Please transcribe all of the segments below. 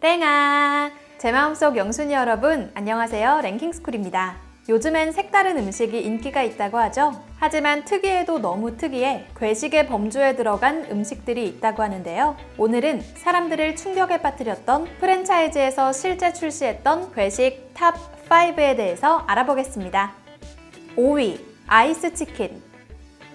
땡아! 제 마음속 영순이 여러분, 안녕하세요. 랭킹스쿨입니다. 요즘엔 색다른 음식이 인기가 있다고 하죠. 하지만 특이해도 너무 특이해 괴식의 범주에 들어간 음식들이 있다고 하는데요. 오늘은 사람들을 충격에 빠뜨렸던 프랜차이즈에서 실제 출시했던 괴식 탑 5에 대해서 알아보겠습니다. 5위, 아이스치킨.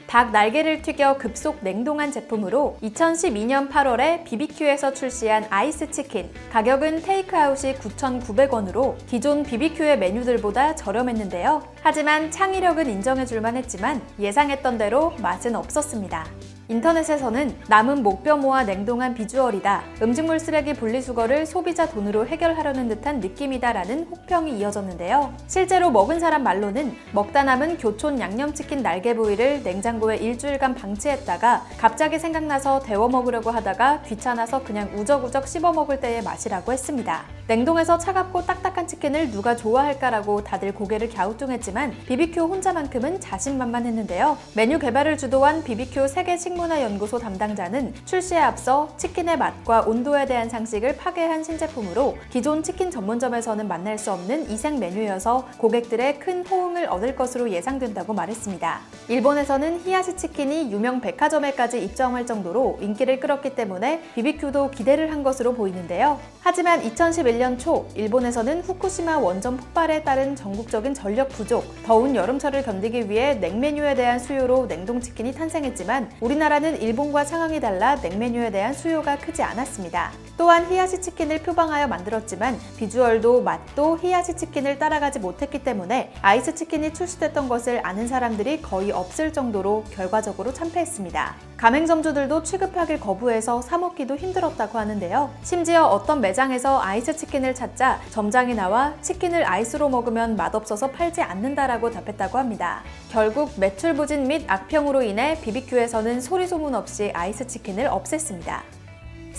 닭 날개를 튀겨 급속 냉동한 제품으로 2012년 8월에 BBQ에서 출시한 아이스치킨. 가격은 테이크아웃이 9,900원으로 기존 BBQ의 메뉴들보다 저렴했는데요. 하지만 창의력은 인정해줄만 했지만 예상했던 대로 맛은 없었습니다. 인터넷에서는 남은 목뼈 모아 냉동한 비주얼이다. 음식물 쓰레기 분리수거를 소비자 돈으로 해결하려는 듯한 느낌이다 라는 혹평이 이어졌는데요. 실제로 먹은 사람 말로는 먹다 남은 교촌 양념치킨 날개 부위를 냉장고에 일주일간 방치했다가 갑자기 생각나서 데워 먹으려고 하다가 귀찮아서 그냥 우적우적 씹어 먹을 때의 맛이라고 했습니다. 냉동해서 차갑고 딱딱한 치킨을 누가 좋아할까라고 다들 고개를 갸우뚱했지만 BBQ 혼자만큼은 자신만만했는데요. 메뉴 개발을 주도한 BBQ 세계 식문화연구소 담당자는 출시에 앞서 치킨의 맛과 온도에 대한 상식을 파괴한 신제품으로 기존 치킨 전문점에서는 만날 수 없는 이색 메뉴여서 고객들의 큰 호응을 얻을 것으로 예상된다고 말했습니다. 일본에서는 히야시 치킨이 유명 백화점에까지 입점할 정도로 인기를 끌었기 때문에 BBQ도 기대를 한 것으로 보이는데요. 하지만 2011년 초 일본에서는 후쿠시마 원전 폭발에 따른 전국적인 전력 부족, 더운 여름철을 견디기 위해 냉메뉴에 대한 수요로 냉동치킨이 탄생했지만 우리나라는 일본과 상황이 달라 냉메뉴에 대한 수요가 크지 않았습니다. 또한 히야시 치킨을 표방하여 만들었지만 비주얼도 맛도 히야시 치킨을 따라가지 못했기 때문에 아이스 치킨이 출시됐던 것을 아는 사람들이 거의 없을 정도로 결과적으로 참패했습니다. 가맹점주들도 취급하길 거부해서 사 먹기도 힘들었다고 하는데요. 심지어 어떤 매장에서 아이스 치킨을 찾자 점장이 나와 치킨을 아이스로 먹으면 맛없어서 팔지 않는다라고 답했다고 합니다. 결국 매출 부진 및 악평으로 인해 BBQ에서는 소리 소문 없이 아이스 치킨을 없앴습니다.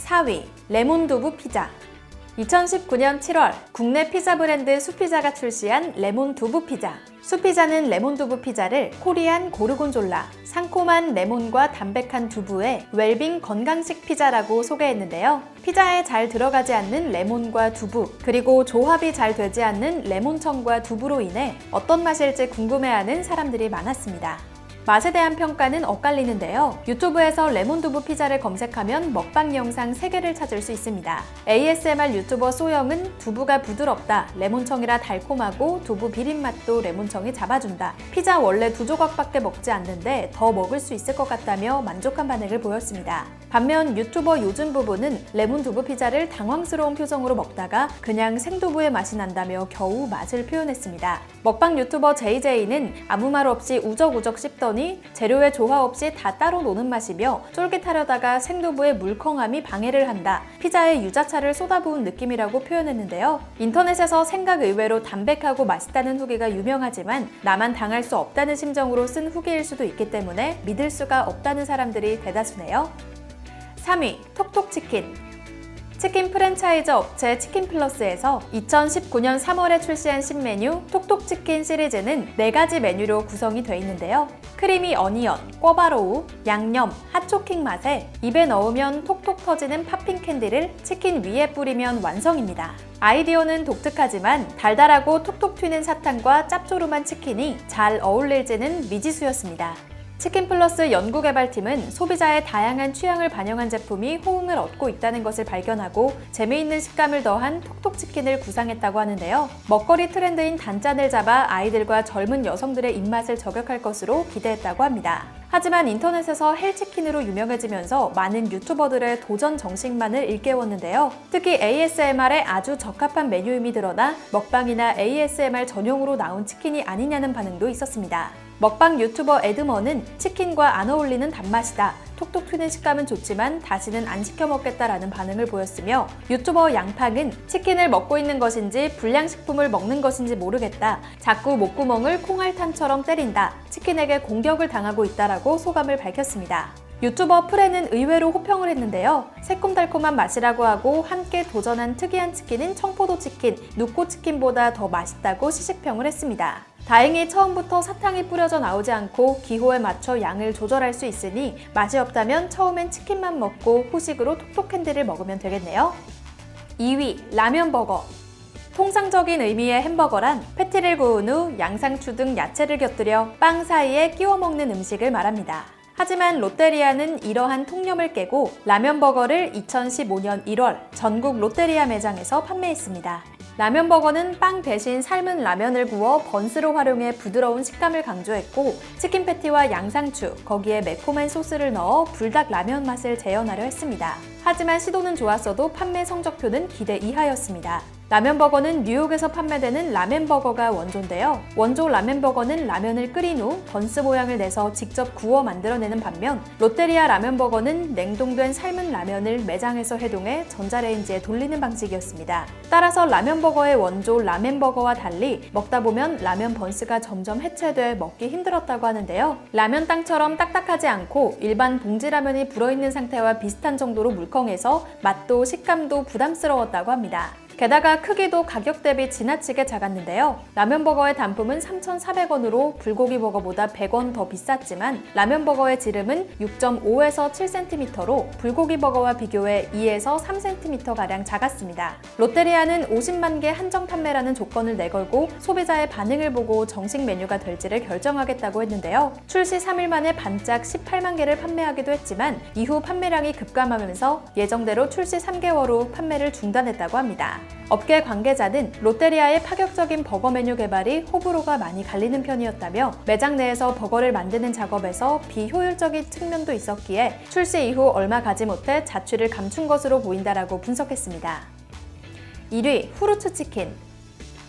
4위, 레몬두부 피자. 2019년 7월 국내 피자 브랜드 수피자가 출시한 레몬두부 피자. 수피자는 레몬두부 피자를 코리안 고르곤졸라, 상콤한 레몬과 담백한 두부의 웰빙 건강식 피자라고 소개했는데요. 피자에 잘 들어가지 않는 레몬과 두부, 그리고 조합이 잘 되지 않는 레몬청과 두부로 인해 어떤 맛일지 궁금해하는 사람들이 많았습니다. 맛에 대한 평가는 엇갈리는데요. 유튜브에서 레몬두부 피자를 검색하면 먹방 영상 3개를 찾을 수 있습니다. ASMR 유튜버 소영은 두부가 부드럽다, 레몬청이라 달콤하고 두부 비린맛도 레몬청이 잡아준다. 피자 원래 2조각밖에 먹지 않는데 더 먹을 수 있을 것 같다며 만족한 반응을 보였습니다. 반면 유튜버 요즘 부부는 레몬두부 피자를 당황스러운 표정으로 먹다가 그냥 생두부의 맛이 난다며 겨우 맛을 표현했습니다. 먹방 유튜버 JJ는 아무 말 없이 우적우적 씹더니 재료의 조화 없이 다 따로 노는 맛이며 쫄깃하려다가 생두부의 물컹함이 방해를 한다. 피자에 유자차를 쏟아부은 느낌이라고 표현했는데요. 인터넷에서 생각 의외로 담백하고 맛있다는 후기가 유명하지만 나만 당할 수 없다는 심정으로 쓴 후기일 수도 있기 때문에 믿을 수가 없다는 사람들이 대다수네요. 3위, 톡톡치킨. 치킨 프랜차이즈 업체 치킨플러스에서 2019년 3월에 출시한 신메뉴 톡톡치킨 시리즈는 4가지 메뉴로 구성이 되어 있는데요. 크리미 어니언, 꿔바로우, 양념, 핫초킹 맛에 입에 넣으면 톡톡 터지는 팝핑 캔디를 치킨 위에 뿌리면 완성입니다. 아이디어는 독특하지만 달달하고 톡톡 튀는 사탕과 짭조름한 치킨이 잘 어울릴지는 미지수였습니다. 치킨플러스 연구개발팀은 소비자의 다양한 취향을 반영한 제품이 호응을 얻고 있다는 것을 발견하고 재미있는 식감을 더한 톡톡치킨을 구상했다고 하는데요. 먹거리 트렌드인 단짠을 잡아 아이들과 젊은 여성들의 입맛을 저격할 것으로 기대했다고 합니다. 하지만 인터넷에서 헬치킨으로 유명해지면서 많은 유튜버들의 도전 정신만을 일깨웠는데요. 특히 ASMR에 아주 적합한 메뉴임이 드러나 먹방이나 ASMR 전용으로 나온 치킨이 아니냐는 반응도 있었습니다. 먹방 유튜버 에드머는 치킨과 안 어울리는 단맛이다. 톡톡 튀는 식감은 좋지만 다시는 안 시켜 먹겠다라는 반응을 보였으며 유튜버 양팡은 치킨을 먹고 있는 것인지 불량식품을 먹는 것인지 모르겠다. 자꾸 목구멍을 콩알탄처럼 때린다. 치킨에게 공격을 당하고 있다라고 소감을 밝혔습니다. 유튜버 프레는 의외로 호평을 했는데요. 새콤달콤한 맛이라고 하고 함께 도전한 특이한 치킨은 청포도 치킨, 누코 치킨보다 더 맛있다고 시식평을 했습니다. 다행히 처음부터 사탕이 뿌려져 나오지 않고 기호에 맞춰 양을 조절할 수 있으니 맛이 없다면 처음엔 치킨만 먹고 후식으로 톡톡 캔디를 먹으면 되겠네요. 2위, 라면 버거. 통상적인 의미의 햄버거란 패티를 구운 후 양상추 등 야채를 곁들여 빵 사이에 끼워 먹는 음식을 말합니다. 하지만 롯데리아는 이러한 통념을 깨고 라면 버거를 2015년 1월 전국 롯데리아 매장에서 판매했습니다. 라면 버거는 빵 대신 삶은 라면을 구워 번스로 활용해 부드러운 식감을 강조했고 치킨 패티와 양상추, 거기에 매콤한 소스를 넣어 불닭 라면 맛을 재현하려 했습니다. 하지만 시도는 좋았어도 판매 성적표는 기대 이하였습니다. 라면버거는 뉴욕에서 판매되는 라멘버거가 원조인데요. 원조 라멘버거는 라면을 끓인 후 번스 모양을 내서 직접 구워 만들어내는 반면 롯데리아 라면버거는 냉동된 삶은 라면을 매장에서 해동해 전자레인지에 돌리는 방식이었습니다. 따라서 라면버거의 원조 라멘버거와 달리 먹다 보면 라면 번스가 점점 해체돼 먹기 힘들었다고 하는데요. 라면 땅처럼 딱딱하지 않고 일반 봉지라면이 불어있는 상태와 비슷한 정도로 물컹해서 맛도 식감도 부담스러웠다고 합니다. 게다가 크기도 가격 대비 지나치게 작았는데요. 라면버거의 단품은 3,400원으로 불고기버거보다 100원 더 비쌌지만 라면버거의 지름은 6.5에서 7cm로 불고기버거와 비교해 2에서 3cm가량 작았습니다. 롯데리아는 50만 개 한정 판매라는 조건을 내걸고 소비자의 반응을 보고 정식 메뉴가 될지를 결정하겠다고 했는데요. 출시 3일 만에 반짝 18만 개를 판매하기도 했지만 이후 판매량이 급감하면서 예정대로 출시 3개월 후 판매를 중단했다고 합니다. 업계 관계자는 롯데리아의 파격적인 버거 메뉴 개발이 호불호가 많이 갈리는 편이었다며 매장 내에서 버거를 만드는 작업에서 비효율적인 측면도 있었기에 출시 이후 얼마 가지 못해 자취를 감춘 것으로 보인다라고 분석했습니다. 1위 후르츠 치킨.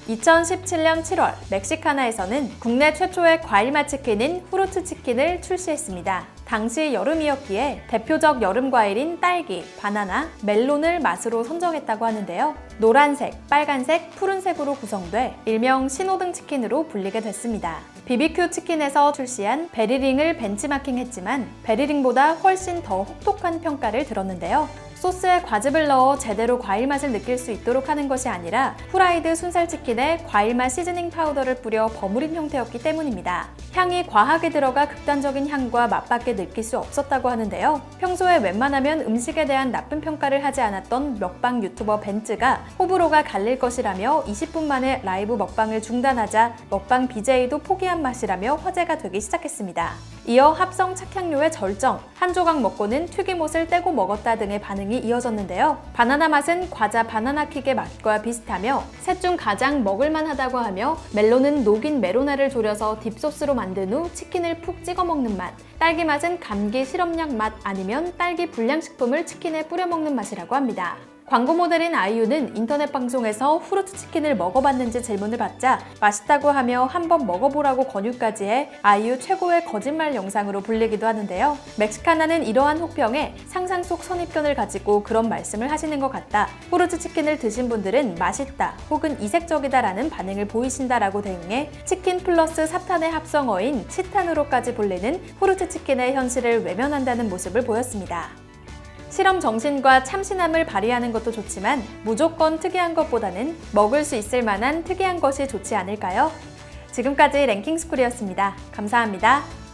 2017년 7월 멕시카나에서는 국내 최초의 과일맛 치킨인 후르츠 치킨을 출시했습니다. 당시 여름이었기에 대표적 여름 과일인 딸기, 바나나, 멜론을 맛으로 선정했다고 하는데요. 노란색, 빨간색, 푸른색으로 구성돼 일명 신호등 치킨으로 불리게 됐습니다. BBQ 치킨에서 출시한 베리링을 벤치마킹했지만 베리링보다 훨씬 더 혹독한 평가를 들었는데요. 소스에 과즙을 넣어 제대로 과일 맛을 느낄 수 있도록 하는 것이 아니라 후라이드 순살치킨에 과일맛 시즈닝 파우더를 뿌려 버무린 형태였기 때문입니다. 향이 과하게 들어가 극단적인 향과 맛밖에 느낄 수 없었다고 하는데요. 평소에 웬만하면 음식에 대한 나쁜 평가를 하지 않았던 먹방 유튜버 벤츠가 호불호가 갈릴 것이라며 20분 만에 라이브 먹방을 중단하자 먹방 BJ도 포기한 맛이라며 화제가 되기 시작했습니다. 이어 합성 착향료의 절정, 한 조각 먹고는 튀김옷을 떼고 먹었다 등의 반응이 이어졌는데요. 바나나 맛은 과자 바나나킥의 맛과 비슷하며 셋 중 가장 먹을만하다고 하며 멜론은 녹인 메로나를 졸여서 딥소스로 만든 후 치킨을 푹 찍어 먹는 맛, 딸기 맛은 감기 시럽약 맛 아니면 딸기 불량식품을 치킨에 뿌려 먹는 맛이라고 합니다. 광고 모델인 아이유는 인터넷 방송에서 후르츠 치킨을 먹어봤는지 질문을 받자 맛있다고 하며 한번 먹어보라고 권유까지 해 아이유 최고의 거짓말 영상으로 불리기도 하는데요. 멕시카나는 이러한 혹평에 상상 속 선입견을 가지고 그런 말씀을 하시는 것 같다. 후르츠 치킨을 드신 분들은 맛있다 혹은 이색적이다라는 반응을 보이신다라고 대응해 치킨 플러스 사탄의 합성어인 치탄으로까지 불리는 후르츠 치킨의 현실을 외면한다는 모습을 보였습니다. 실험 정신과 참신함을 발휘하는 것도 좋지만 무조건 특이한 것보다는 먹을 수 있을 만한 특이한 것이 좋지 않을까요? 지금까지 랭킹스쿨이었습니다. 감사합니다.